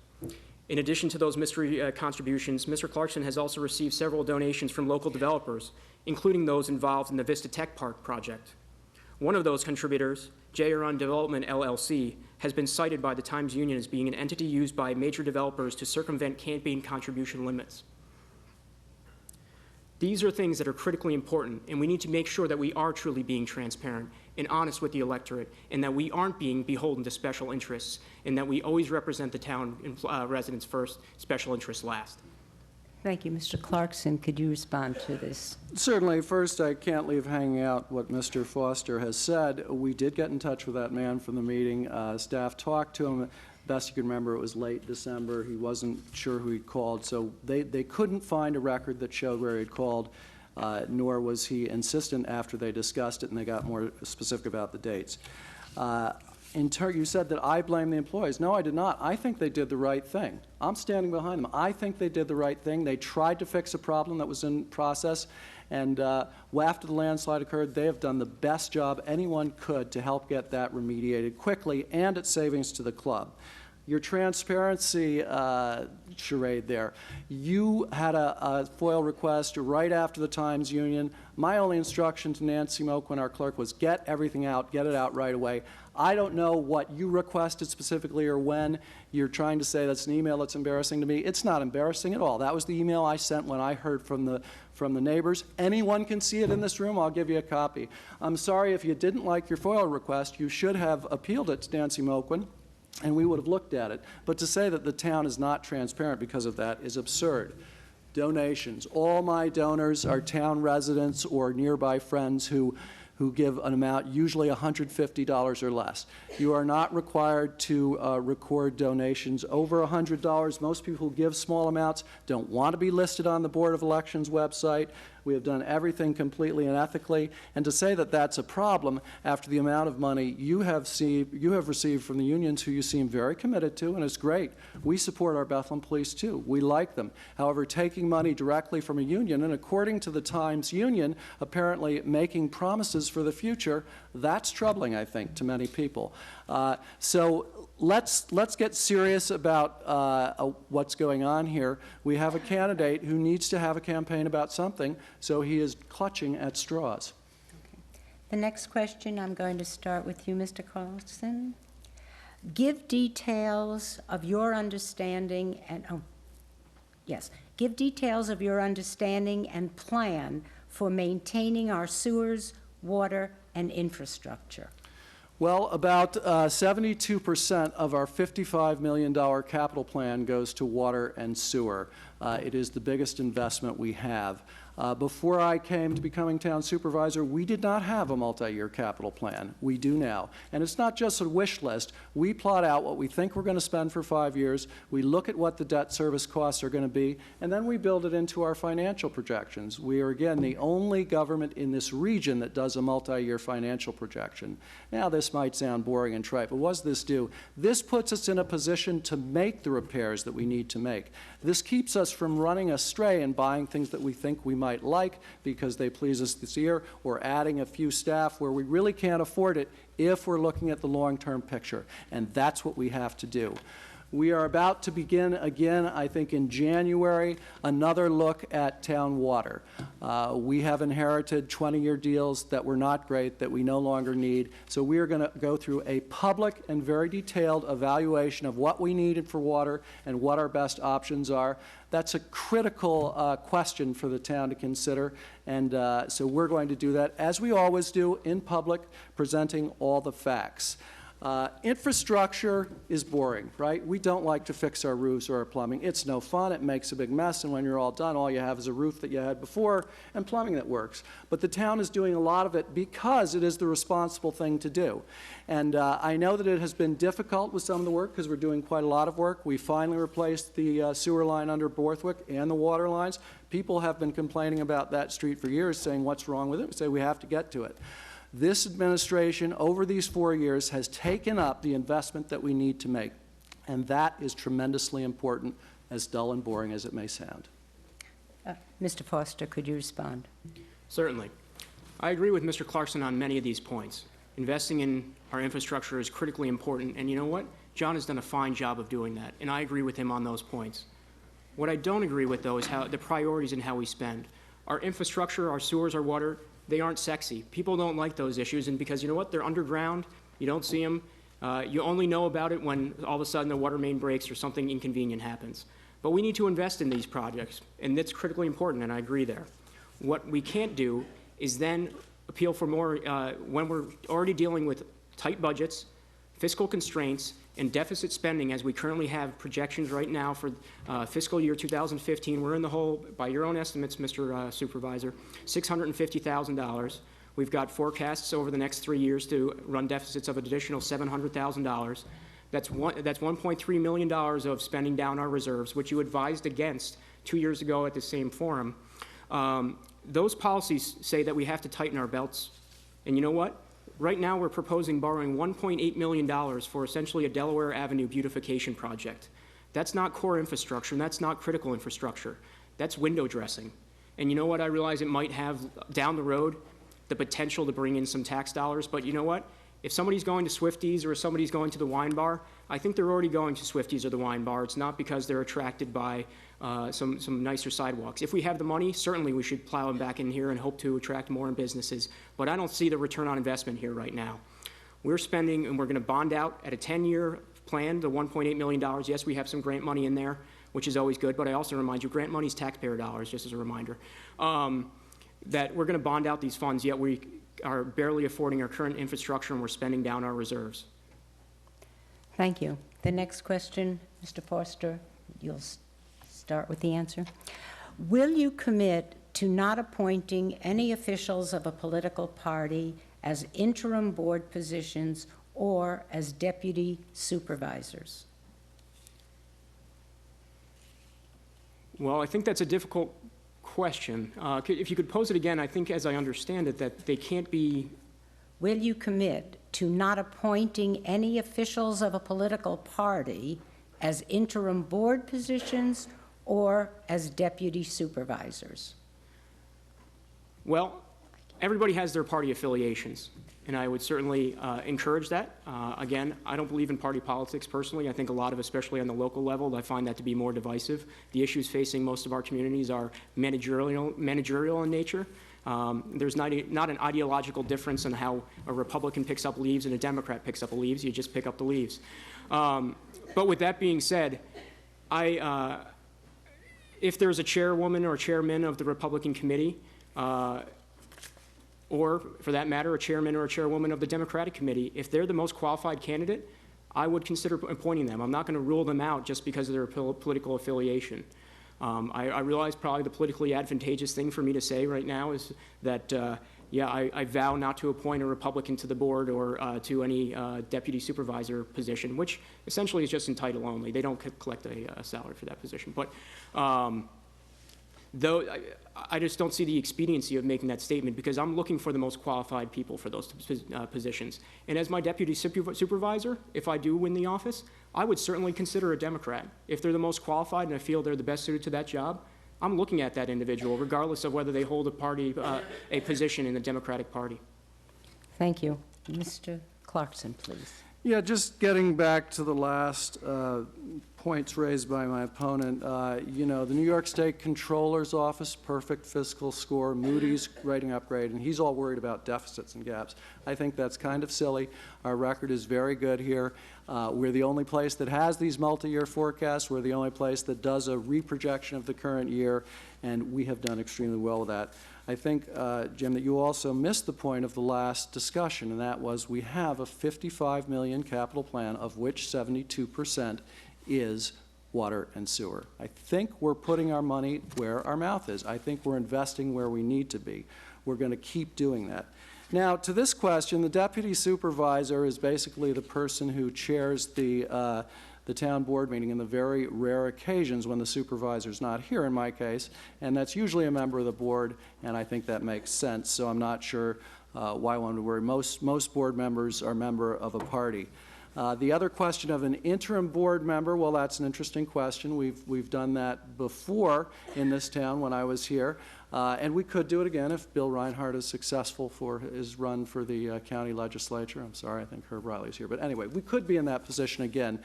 [SPEAKER 2] In addition to those mystery contributions, Mr. Clarkson has also received several donations from local developers, including those involved in the Vista Tech Park project. One of those contributors, J.R.N. Development LLC, has been cited by the Times-Union as being an entity used by major developers to circumvent campaign contribution limits. These are things that are critically important, and we need to make sure that we are truly being transparent and honest with the electorate, and that we aren't being beholden to special interests, and that we always represent the town residents first, special interests last.
[SPEAKER 1] Thank you. Mr. Clarkson, could you respond to this?
[SPEAKER 3] Certainly. First, I can't leave hanging out what Mr. Foster has said. We did get in touch with that man from the meeting. Staff talked to him. Best you can remember, it was late December. He wasn't sure who he called, so they couldn't find a record that showed where he'd called, nor was he insistent after they discussed it and they got more specific about the dates. You said that I blame the employees. No, I did not. I think they did the right thing. I'm standing behind them. I think they did the right thing. They tried to fix a problem that was in process, and after the landslide occurred, they have done the best job anyone could to help get that remediated quickly and at savings to the club. Your transparency charade there. You had a FOIL request right after the Times-Union. My only instruction to Nancy Moquin, our clerk, was get everything out, get it out right away. I don't know what you requested specifically or when. You're trying to say that's an email that's embarrassing to me. It's not embarrassing at all. That was the email I sent when I heard from the neighbors. Anyone can see it in this room. I'll give you a copy. I'm sorry if you didn't like your FOIL request. You should have appealed it to Nancy Moquin, and we would have looked at it. But to say that the town is not transparent because of that is absurd. Donations. All my donors are town residents or nearby friends who give an amount, usually $150 or less. You are not required to record donations over $100. Most people who give small amounts don't want to be listed on the Board of Elections website. We have done everything completely and ethically. And to say that that's a problem after the amount of money you have received from the unions, who you seem very committed to, and it's great. We support our Bethlehem police too. We like them. However, taking money directly from a union, and according to the Times-Union, apparently making promises for the future, that's troubling, I think, to many people. So let's get serious about what's going on here. We have a candidate who needs to have a campaign about something, so he is clutching at straws.
[SPEAKER 1] The next question, I'm going to start with you, Mr. Clarkson. Give details of your understanding give details of your understanding and plan for maintaining our sewers, water, and infrastructure.
[SPEAKER 3] Well, about 72% of our $55 million capital plan goes to water and sewer. It is the biggest investment we have. Before I came to becoming town supervisor, we did not have a multi-year capital plan. We do now. And it's not just a wish list. We plot out what we think we're going to spend for 5 years. We look at what the debt service costs are going to be, and then we build it into our financial projections. We are, again, the only government in this region that does a multi-year financial projection. Now, this might sound boring and trite, but what does this do? This puts us in a position to make the repairs that we need to make. This keeps us from running astray and buying things that we think we might like because they please us this year, or adding a few staff where we really can't afford it if we're looking at the long-term picture. And that's what we have to do. We are about to begin again, I think in January, another look at town water. We have inherited 20-year deals that were not great, that we no longer need. So we are going to go through a public and very detailed evaluation of what we needed for water and what our best options are. That's a critical question for the town to consider, and so we're going to do that, as we always do, in public, presenting all the facts. Infrastructure is boring, right? We don't like to fix our roofs or our plumbing. It's no fun. It makes a big mess, and when you're all done, all you have is a roof that you had before and plumbing that works. But the town is doing a lot of it because it is the responsible thing to do. And I know that it has been difficult with some of the work because we're doing quite a lot of work. We finally replaced the sewer line under Borthwick and the water lines. People have been complaining about that street for years, saying, what's wrong with it? We say, we have to get to it. This administration, over these 4 years, has taken up the investment that we need to make, and that is tremendously important, as dull and boring as it may sound.
[SPEAKER 1] Mr. Foster, could you respond?
[SPEAKER 2] Certainly. I agree with Mr. Clarkson on many of these points. Investing in our infrastructure is critically important, and you know what? John has done a fine job of doing that, and I agree with him on those points. What I don't agree with, though, is how the priorities and how we spend. Our infrastructure, our sewers, our water, they aren't sexy. People don't like those issues, and because you know what? They're underground. You don't see them. You only know about it when all of a sudden the water main breaks or something inconvenient happens. But we need to invest in these projects, and that's critically important, and I agree there. What we can't do is then appeal for more when we're already dealing with tight budgets, fiscal constraints, and deficit spending as we currently have projections right now for fiscal year 2015. We're in the hole, by your own estimates, Mr. Supervisor, $650,000. We've got forecasts over the next 3 years to run deficits of an additional $700,000. That's $1.3 million of spending down our reserves, which you advised against 2 years ago at the same forum. Those policies say that we have to tighten our belts. And you know what? Right now, we're proposing borrowing $1.8 million for essentially a Delaware Avenue beautification project. That's not core infrastructure, and that's not critical infrastructure. That's window dressing. And you know what? I realize it might have, down the road, the potential to bring in some tax dollars, but you know what? If somebody's going to Swifties or if somebody's going to the wine bar, I think they're already going to Swifties or the wine bar. It's not because they're attracted by some nicer sidewalks. If we have the money, certainly we should plow them back in here and hope to attract more businesses. But I don't see the return on investment here right now. We're spending, and we're going to bond out at a 10-year plan, the $1.8 million. Yes, we have some grant money in there, which is always good. But I also remind you, grant money is taxpayer dollars, just as a reminder, that we're going to bond out these funds, yet we are barely affording our current infrastructure, and we're spending down our reserves.
[SPEAKER 1] Thank you. The next question, Mr. Foster, you'll start with the answer. Will you commit to not appointing any officials of a political party as interim board positions or as deputy supervisors?
[SPEAKER 2] Well, I think that's a difficult question. If you could pose it again, I think as I understand it, that they can't be...
[SPEAKER 1] Will you commit to not appointing any officials of a political party as interim board positions or as deputy supervisors?
[SPEAKER 2] Well, everybody has their party affiliations. and I would certainly encourage that. Again, I don't believe in party politics personally. I think a lot of, especially on the local level, I find that to be more divisive. The issues facing most of our communities are managerial in nature. There's not an ideological difference in how a Republican picks up leaves and a Democrat picks up leaves. You just pick up the leaves. But with that being said, if there's a chairwoman or chairman of the Republican committee, or for that matter, a chairman or a chairwoman of the Democratic committee, if they're the most qualified candidate, I would consider appointing them. I'm not going to rule them out just because of their political affiliation. I realize probably the politically advantageous thing for me to say right now is that, yeah, I vow not to appoint a Republican to the board or to any deputy supervisor position, which essentially is just in title only. They don't collect a salary for that position. But though I just don't see the expediency of making that statement, because I'm looking for the most qualified people for those positions. And as my deputy supervisor, if I do win the office, I would certainly consider a Democrat. If they're the most qualified and I feel they're the best suited to that job, I'm looking at that individual, regardless of whether they hold a position in the Democratic Party.
[SPEAKER 1] Thank you. Mr. Clarkson, please.
[SPEAKER 3] Yeah, just getting back to the last points raised by my opponent, you know, the New York State Comptroller's Office, perfect fiscal score, Moody's rating upgrade, and he's all worried about deficits and gaps. I think that's kind of silly. Our record is very good here. We're the only place that has these multi-year forecasts. We're the only place that does a reprojection of the current year, and we have done extremely well with that. I think, Jim, that you also missed the point of the last discussion, and that was we have a $55 million capital plan, of which 72% is water and sewer. I think we're putting our money where our mouth is. I think we're investing where we need to be. We're going to keep doing that. Now, to this question, the deputy supervisor is basically the person who chairs the town board meeting in the very rare occasions when the supervisor's not here, in my case, and that's usually a member of the board, and I think that makes sense, so I'm not sure why one would worry. Most board members are a member of a party. The other question of an interim board member, well, that's an interesting question. We've done that before in this town when I was here. And we could do it again if Bill Reinhardt is successful for his run for the county legislature. I'm sorry, I think Herb Riley's here. But anyway, we could be in that position again.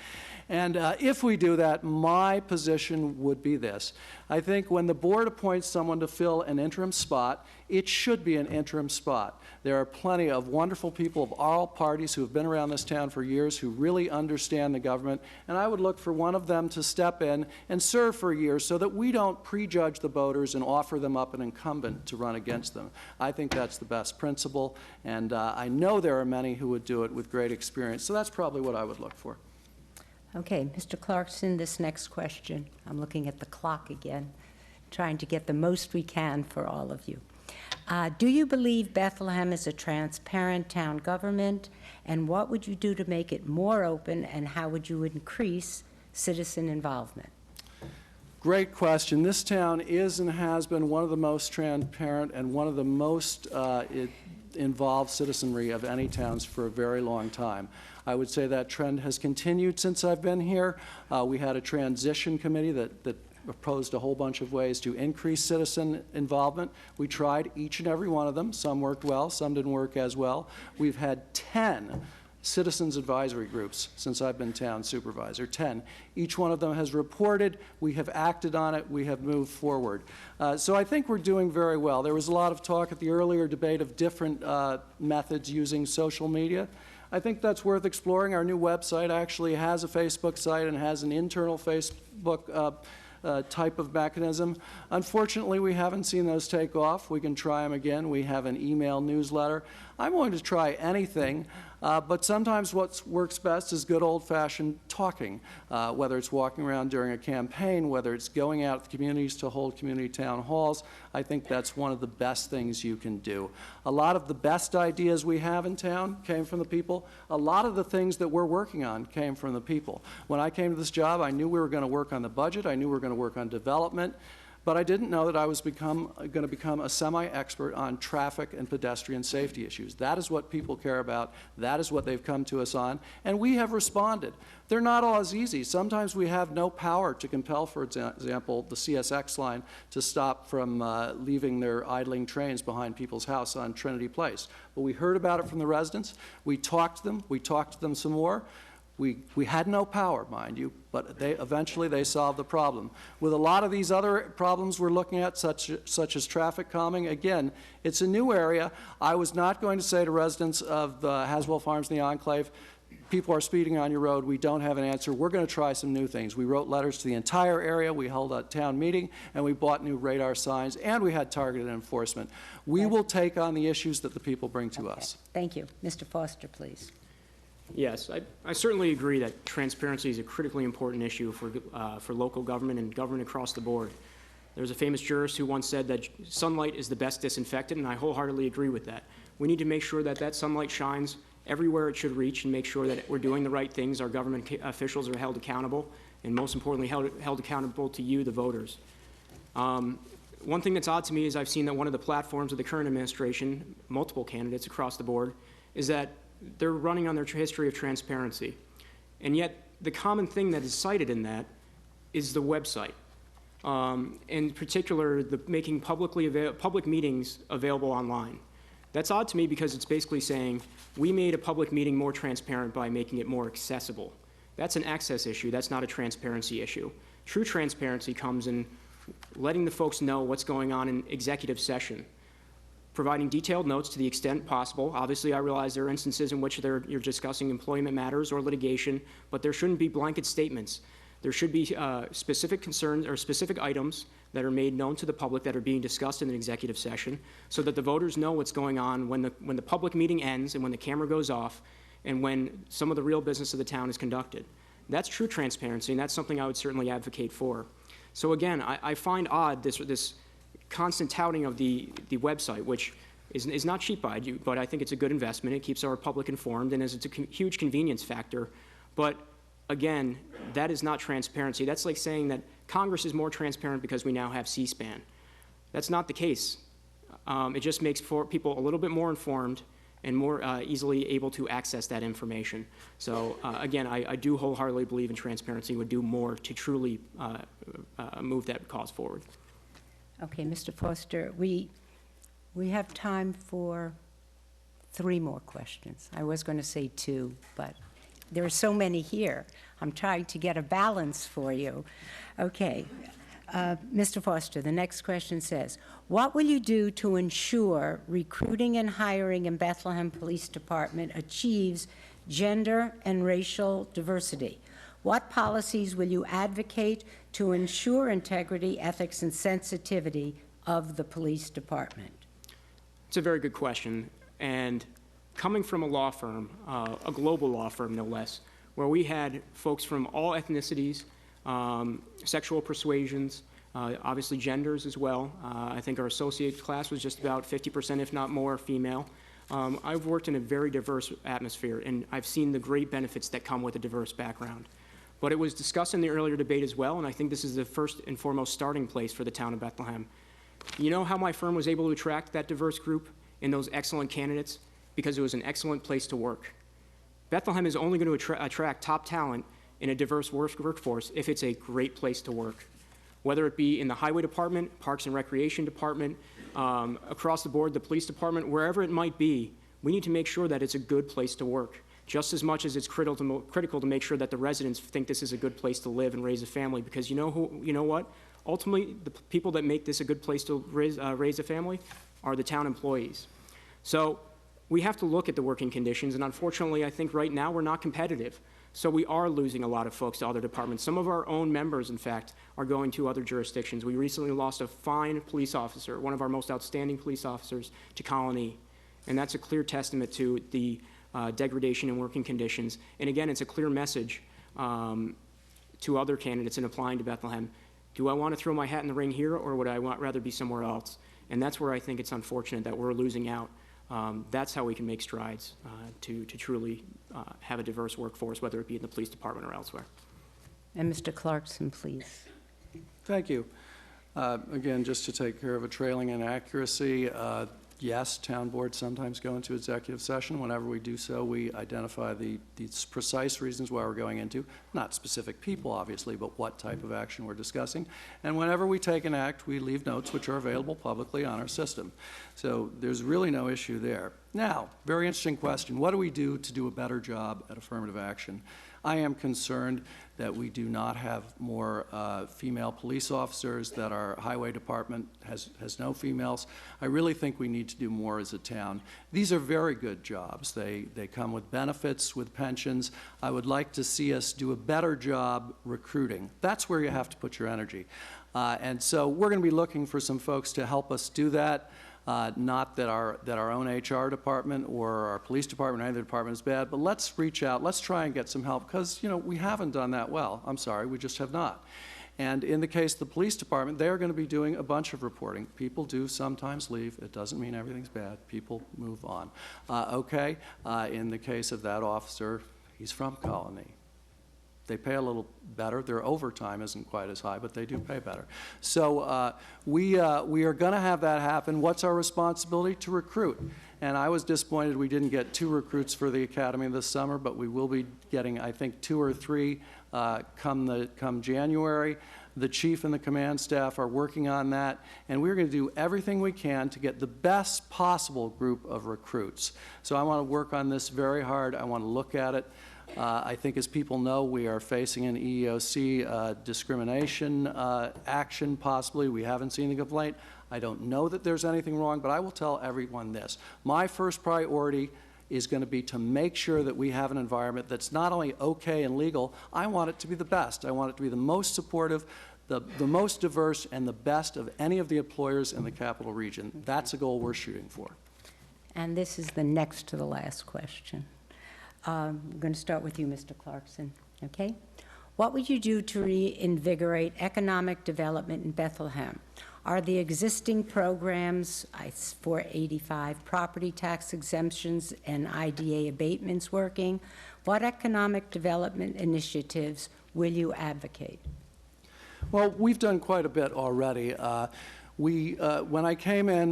[SPEAKER 3] And if we do that, my position would be this. I think when the board appoints someone to fill an interim spot, it should be an interim spot. There are plenty of wonderful people of all parties who have been around this town for years who really understand the government, and I would look for one of them to step in and serve for a year so that we don't prejudge the voters and offer them up an incumbent to run against them. I think that's the best principle, and I know there are many who would do it with great experience, so that's probably what I would look for.
[SPEAKER 1] Okay, Mr. Clarkson, this next question. I'm looking at the clock again, trying to get the most we can for all of you. Do you believe Bethlehem is a transparent town government, and what would you do to make it more open, and how would you increase citizen involvement?
[SPEAKER 3] Great question. This town is and has been one of the most transparent and one of the most involved citizenry of any towns for a very long time. I would say that trend has continued since I've been here. We had a transition committee that proposed a whole bunch of ways to increase citizen involvement. We tried each and every one of them. Some worked well, some didn't work as well. We've had 10 citizens advisory groups since I've been town supervisor, 10. Each one of them has reported, we have acted on it, we have moved forward. So I think we're doing very well. There was a lot of talk at the earlier debate of different methods using social media. I think that's worth exploring. Our new website actually has a Facebook site and has an internal Facebook type of mechanism. Unfortunately, we haven't seen those take off. We can try them again. We have an email newsletter. I'm willing to try anything, but sometimes what works best is good old-fashioned talking, whether it's walking around during a campaign, whether it's going out to the communities to hold community town halls. I think that's one of the best things you can do. A lot of the best ideas we have in town came from the people. A lot of the things that we're working on came from the people. When I came to this job, I knew we were going to work on the budget. I knew we were going to work on development. but I didn't know that I was going to become a semi-expert on traffic and pedestrian safety issues. That is what people care about. That is what they've come to us on, and we have responded. They're not always easy. Sometimes we have no power to compel, for example, the CSX line to stop from leaving their idling trains behind people's house on Trinity Place. But we heard about it from the residents. We talked to them. We talked to them some more. We had no power, mind you, but eventually they solved the problem. With a lot of these other problems we're looking at, such as traffic calming, again, it's a new area. I was not going to say to residents of the Haswell Farms and the Enclave, people are speeding on your road, we don't have an answer, we're going to try some new things. We wrote letters to the entire area, we held a town meeting, and we bought new radar signs, and we had targeted enforcement. We will take on the issues that the people bring to us.
[SPEAKER 1] Thank you. Mr. Foster, please.
[SPEAKER 2] Yes, I certainly agree that transparency is a critically important issue for local government and government across the board. There's a famous jurist who once said that sunlight is the best disinfectant, and I wholeheartedly agree with that. We need to make sure that that sunlight shines everywhere it should reach and make sure that we're doing the right things, our government officials are held accountable, and most importantly, held accountable to you, the voters. One thing that's odd to me is I've seen that one of the platforms of the current administration, multiple candidates across the board, is that they're running on their history of transparency. And yet, the common thing that is cited in that is the website. In particular, making public meetings available online. That's odd to me because it's basically saying, we made a public meeting more transparent by making it more accessible. That's an access issue, that's not a transparency issue. True transparency comes in letting the folks know what's going on in executive session, providing detailed notes to the extent possible. Obviously, I realize there are instances in which you're discussing employment matters or litigation, but there shouldn't be blanket statements. There should be specific concerns or specific items that are made known to the public that are being discussed in an executive session so that the voters know what's going on when the public meeting ends and when the camera goes off and when some of the real business of the town is conducted. That's true transparency, and that's something I would certainly advocate for. So again, I find odd this constant touting of the website, which is not cheap by you, but I think it's a good investment. It keeps our public informed, and it's a huge convenience factor. But again, that is not transparency. That's like saying that Congress is more transparent because we now have C-SPAN. That's not the case. It just makes people a little bit more informed and more easily able to access that information. So again, I do wholeheartedly believe in transparency would do more to truly move that cause forward.
[SPEAKER 1] Okay, Mr. Foster, we have time for 3 more questions. I was going to say 2, but there are so many here. I'm trying to get a balance for you. Okay, Mr. Foster, the next question says, what will you do to ensure recruiting and hiring in Bethlehem Police Department achieves gender and racial diversity? What policies will you advocate to ensure integrity, ethics, and sensitivity of the police department?
[SPEAKER 2] It's a very good question. And coming from a law firm, a global law firm no less, where we had folks from all ethnicities, sexual persuasions, obviously genders as well. I think our associate class was just about 50%, if not more, female. I've worked in a very diverse atmosphere, and I've seen the great benefits that come with a diverse background. But it was discussed in the earlier debate as well, and I think this is the first and foremost starting place for the town of Bethlehem. You know how my firm was able to attract that diverse group and those excellent candidates? Because it was an excellent place to work. Bethlehem is only going to attract top talent in a diverse workforce if it's a great place to work. Whether it be in the highway department, parks and recreation department, across the board, the police department, wherever it might be, we need to make sure that it's a good place to work. Just as much as it's critical to make sure that the residents think this is a good place to live and raise a family, because you know what? Ultimately, the people that make this a good place to raise a family are the town employees. So we have to look at the working conditions, and unfortunately, I think right now we're not competitive. So we are losing a lot of folks to other departments. Some of our own members, in fact, are going to other jurisdictions. We recently lost a fine police officer, one of our most outstanding police officers, to Colony, and that's a clear testament to the degradation in working conditions. And again, it's a clear message to other candidates in applying to Bethlehem. Do I want to throw my hat in the ring here, or would I rather be somewhere else? And that's where I think it's unfortunate that we're losing out. That's how we can make strides to truly have a diverse workforce, whether it be in the police department or elsewhere.
[SPEAKER 1] And Mr. Clarkson, please.
[SPEAKER 3] Thank you. Again, just to take care of a trailing inaccuracy, yes, town boards sometimes go into executive session. Whenever we do so, we identify the precise reasons why we're going into, not specific people, obviously, but what type of action we're discussing. And whenever we take an act, we leave notes which are available publicly on our system. So there's really no issue there. Now, very interesting question. What do we do to do a better job at affirmative action? I am concerned that we do not have more female police officers, that our highway department has no females. I really think we need to do more as a town. These are very good jobs. They come with benefits, with pensions. I would like to see us do a better job recruiting. That's where you have to put your energy. And so we're going to be looking for some folks to help us do that. Not that our own HR department or our police department or any other department is bad, but let's reach out, let's try and get some help, because, you know, we haven't done that well. I'm sorry, we just have not. And in the case of the police department, they are going to be doing a bunch of reporting. People do sometimes leave. It doesn't mean everything's bad. People move on. Okay, in the case of that officer, he's from Colony. They pay a little better. Their overtime isn't quite as high, but they do pay better. So we are going to have that happen. What's our responsibility? To recruit. And I was disappointed we didn't get 2 recruits for the academy this summer, but we will be getting, I think, 2 or 3 come January. The chief and the command staff are working on that, and we're going to do everything we can to get the best possible group of recruits. So I want to work on this very hard. I want to look at it. I think, as people know, we are facing an EEOC discrimination action, possibly. We haven't seen the complaint. I don't know that there's anything wrong, but I will tell everyone this. My first priority is going to be to make sure that we have an environment that's not only okay and legal, I want it to be the best. I want it to be the most supportive, the most diverse, and the best of any of the employers in the capital region. That's a goal we're shooting for.
[SPEAKER 1] And this is the next to the last question. I'm going to start with you, Mr. Clarkson, okay? What would you do to reinvigorate economic development in Bethlehem? Are the existing programs, I-485 property tax exemptions and IDA abatements working? What economic development initiatives will you advocate?
[SPEAKER 3] Well, we've done quite a bit already. When I came in,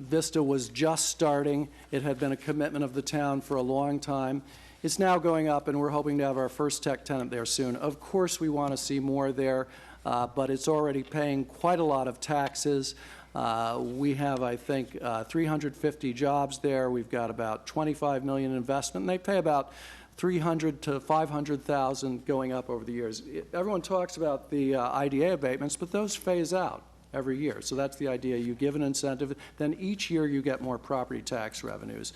[SPEAKER 3] Vista was just starting. It had been a commitment of the town for a long time. It's now going up, and we're hoping to have our first tech tenant there soon. Of course, we want to see more there, but it's already paying quite a lot of taxes. We have, I think, 350 jobs there. We've got about $25 million in investment, and they pay about $300,000 to $500,000 going up over the years. Everyone talks about the IDA abatements, but those phase out every year. So that's the idea. You give an incentive, then each year you get more property tax revenues.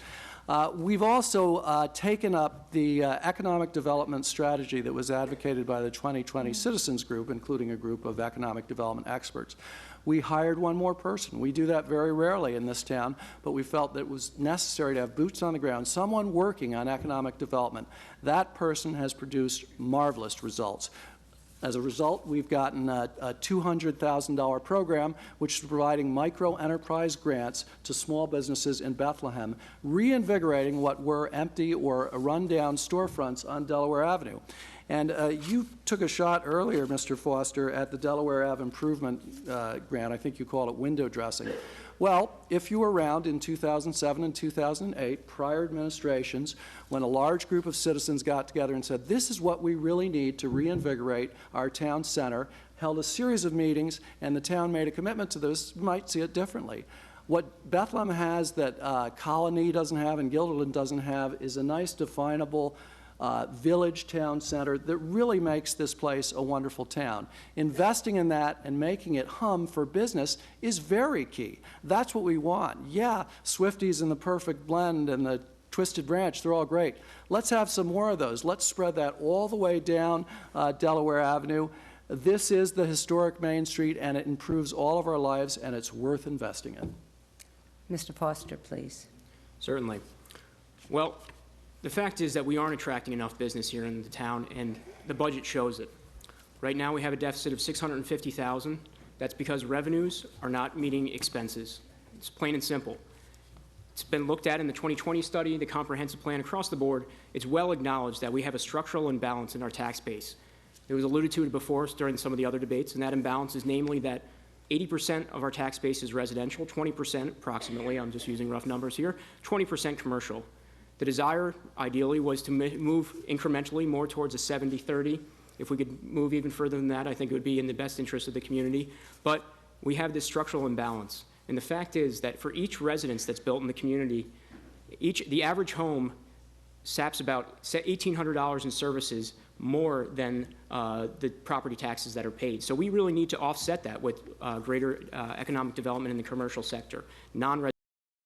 [SPEAKER 3] We've also taken up the economic development strategy that was advocated by the 2020 Citizens Group, including a group of economic development experts. We hired one more person. We do that very rarely in this town, but we felt that it was necessary to have boots on the ground, someone working on economic development. That person has produced marvelous results. As a result, we've gotten a $200,000 program which is providing micro-enterprise grants to small businesses in Bethlehem, reinvigorating what were empty or run-down storefronts on Delaware Avenue. And you took a shot earlier, Mr. Foster, at the Delaware Ave Improvement Grant. I think you called it window dressing. Well, if you were around in 2007 and 2008, prior administrations, when a large group of citizens got together and said, this is what we really need to reinvigorate our town center, held a series of meetings, and the town made a commitment to this, you might see it differently. What Bethlehem has that Colony doesn't have and Guilderland doesn't have is a nice, definable village town center that really makes this place a wonderful town. Investing in that and making it hum for business is very key. That's what we want. Yeah, Swifties and the Perfect Blend and the Twisted Branch, they're all great. Let's have some more of those. Let's spread that all the way down Delaware Avenue. This is the historic Main Street, and it improves all of our lives, and it's worth investing in.
[SPEAKER 1] Mr. Foster, please.
[SPEAKER 2] Certainly. Well, the fact is that we aren't attracting enough business here in the town, and the budget shows it. Right now, we have a deficit of $650,000. That's because revenues are not meeting expenses. It's plain and simple. It's been looked at in the 2020 study, the comprehensive plan across the board. It's well acknowledged that we have a structural imbalance in our tax base. It was alluded to before during some of the other debates, and that imbalance is namely that 80% of our tax base is residential, 20% approximately, I'm just using rough numbers here, 20% commercial. The desire, ideally, was to move incrementally more towards a 70-30. If we could move even further than that, I think it would be in the best interest of the community. But we have this structural imbalance. And the fact is that for each residence that's built in the community, the average home saps about $1,800 in services more than the property taxes that are paid. So we really need to offset that with greater economic development in the commercial sector, non-residential